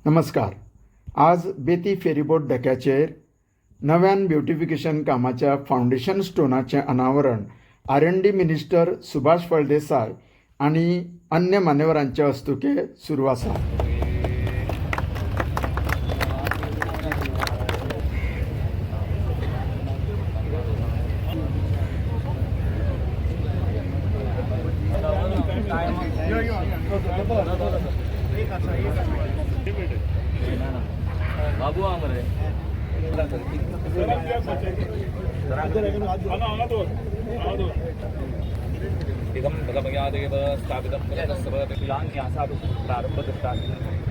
नमस्कार. आज बेती फेरीबोट डॅक्याचेर नव्यान ब्युटिफिकेशन कामाच्या फाउंडेशन स्टोनाचे अनावरण R&D मिनिस्टर सुभाष फळदेसाय आणि अन्य मान्यवरांच्या हस्तुके सुरू आसा. बाबू आमरे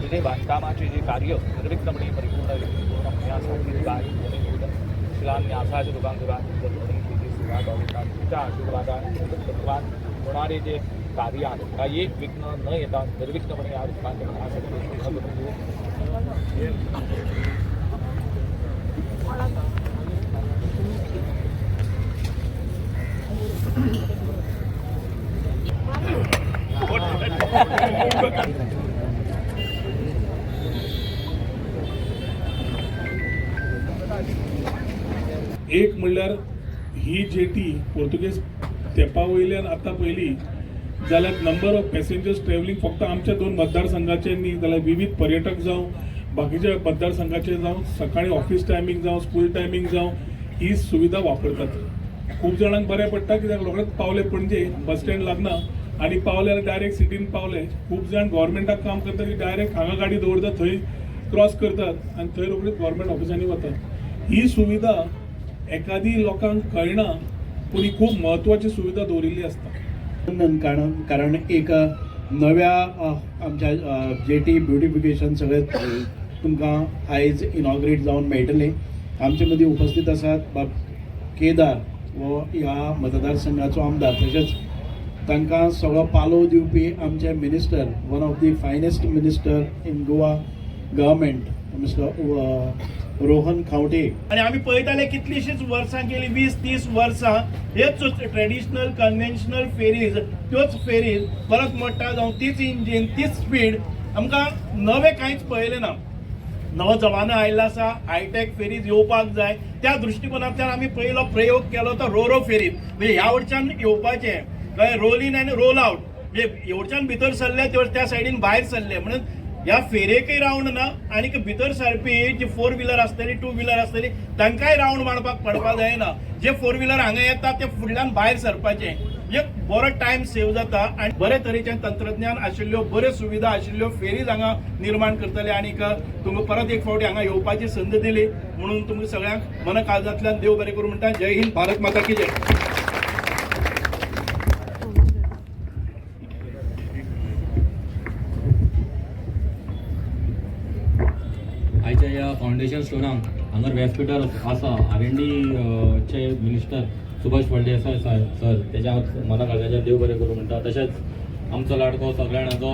तुझे बांधकामाचे जे कार्य निर्विघ्नपणे परिपूर्ण शिलान्यासाचे तुझ्या आशीर्वादान होणारे जे कार्य आहे एक विघ्न न येता निर्विघ्नपणे या एक म्हणल्यार ही जेटी पोर्तुगेज तेंपा वयल्यान आतां पयली जाल्यार नंबर ऑफ पॅसेंजर्स ट्रॅव्हलिंग फक्त आमच्या दोन मतदारसंघाचे न्ही जाल्यार विविध पर्यटक जावं बाकीच्या मतदारसंघाचे जावं सकाळी ऑफिस टायमींग जावं स्कूल टायमींग जावं ही सुविधा वापरतात. खूप जाणांक बरें पडटा कित्याक रोखडेच पावले पणजे बस स्टँड लागना आनी पावल्यार डायरेक्ट सिटीन पावले. खूप जाण गव्हर्मेंटाक काम करता की डायरेक्ट हांगा गाडी दवरतात थंय क्रॉस करतात आनी थंय रोखडीच गव्हर्मेंट ऑफिसांनी वतात. ही सुविधा एखादी लोकांक कळना पूण ही खूप महत्वाची सुविधा दवरिल्ली आसता. कारण एक नव्या आमच्या जेटी ब्युटिफिकेशन सगळे तुमकां आयज इनॉग्रेट जावन मेळटलें. आमचे मदीं उपस्थित आसात केदार वो ह्या मतदारसंघाचो आमदार, तशेंच तांकां सगळो पालव दिवपी आमचे minister, one of the finest minister in Goa government, mister Rohan Khaunte. आणि आम्ही पळयताले कितलीशीच वर्सां गेली 20-30 वर्सां हेच ट्रेडिशनल कन्व्हेन्शनल फेरीज त्योच फेरीज परत मोठा जावं तीच इंजीन तीच स्पीड आमकां नवें कांयच पळयलें ना. नवो जमानो आयिल्लो आसा, हायटेक फेरीज येवपाक जाय. त्या दृश्टिकोनांतल्यान आमी पयलो प्रयोग केलो तो रोरो फेरीज. म्हणजे ह्या वटच्यान येवपाचें कळ्ळें, रोल इन आनी रोल आउट. म्हणजे येवच्यान भितर सरले त्या सायडीन भायर सरले म्हणून ह्या फेरेकय रावंड ना आनी भितर सरपी जी 4 व्हिलर आसतली 2 व्हिलर आसतली तांकांय रावंड मारपाक पडपाक जायना. जे 4 व्हिलर हांगा येता ते फुडल्यान भायर सरपाचे. म्हणजे बरो टायम सेव जाता आनी बरे तरेचें तंत्रज्ञान आशिल्ल्यो बऱ्यो सुविधा आशिल्ल्यो फेरीज हांगा निर्माण करतले. आनी तुमकां परत एक फावटी हांगा येवपाची संद दिली म्हणून तुमकां सगळ्यांक मन काळजांतल्यान देव बरें करूं म्हणटा. जय हिंद, भारत माता की जय. आयच्या या फाउंडेशन स्टोनाक हांगर व्यासपीठार आसा R&D चे मिनिस्टर सुभाष फळदेसाय सर, तेच्या मना काळजाचें देव बरें करूं म्हणटा. तशेंच आमचो लाडको सगळ्यांचो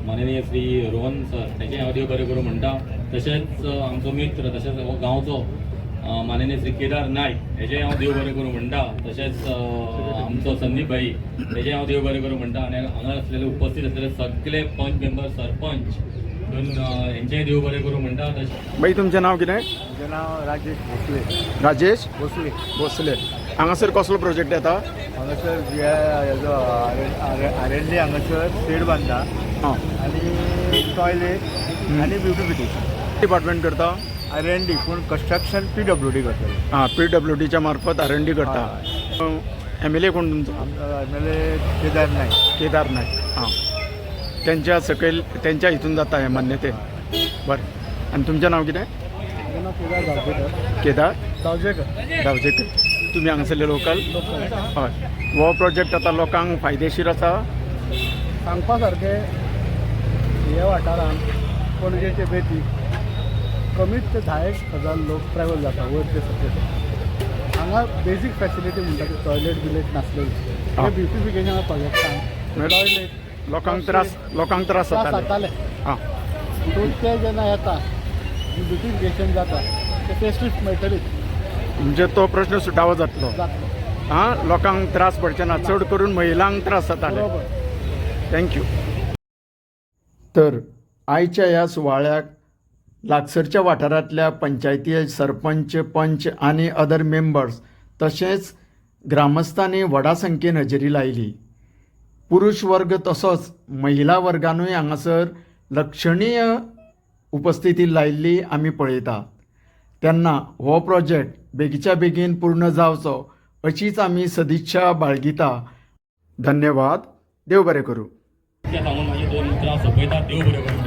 माननीय श्री रोहन सर, तेचें हांव देव बरें करूं म्हणटा. तशेंच आमचो मित्र तशेंच हो गांवचो माननीय श्री केदार नायक, हेचें हांव देव बरें करूं म्हणटा. तशेंच आमचो संदीप भाई, तेचें हांव देव बरें करूं म्हणटा. आनी हांगा आसलेले उपस्थित आसलेले सगळे पंच मेंबर, सरपंच हेंचेंय देव बरें करूं म्हणटा. बाई, तुमचें नांव कितें? म्हजें नांव राजेश भोसले. राजेश भोसले. भोसले. हांगासर कसलो प्रोजेक्ट येता? हांगासर हेजो R&D हांगासर शेड बांदता आनी टॉयलेट आनी ब्युटिफिकेशन डिपार्टमेंट करता? R&D पूण कंस्ट्रक्शन PWD करतले. PWDच्या मार्फत R&D करता. MLA कोण तुमचो? MLA केदार नायक. केदार नायक. त्यांच्या सकयल त्यांच्या हितून जाता हे मान्यते. बरें. आनी तुमचें नांव कितें? म्हजें नांव केदार गांवकर. केदार गांवजेकर. गांवजेकर. तुमी हांगासरले लोकल? हय. हो प्रोजेक्ट आतां लोकांक फायदेशीर आसा? सांगपा सारकें हे वाठारांत पणजेचे बेती कमीत ते 10,000 लोक ट्रॅव्हल जाता वयर ते सकयल. हांगा बेजीक फॅसिलिटी म्हणटा ती टॉयलेट बिलेट नासलेली. हे ब्युटिफिकेशना प्रोजेक्टान टॉयलेट लोकांक त्रास जाताले. पूण ते जेन्ना येता ब्युटिफिकेशन जाता ते फेसिलिटी मेळटली. म्हणजे तो प्रश्न सुटावो जातलो. लोकांक त्रास पडचे ना, चड करून महिलांक त्रास जाताले. थँक्यू. तर आयच्या ह्या सुवाळ्याक लागसरच्या वाठारांतल्या पंचायती सरपंच पंच आनी अदर मेंबर्स तशेंच ग्रामस्थांनी व्हडा संख्येन हजेरी लायली. पुरुश वर्ग तसोच महिला वर्गानूय हांगासर लक्षणीय उपस्थिती लायिल्ली आमी पळयतात. तेन्ना हो प्रोजेक्ट बेगीच्या बेगीन पूर्ण जावचो अशीच आमी सदिच्छा बाळगिता. धन्यवाद. देव बरें करूं. ते सांगून माझे दोन मित्र सोपयतात. देव बरें करूं.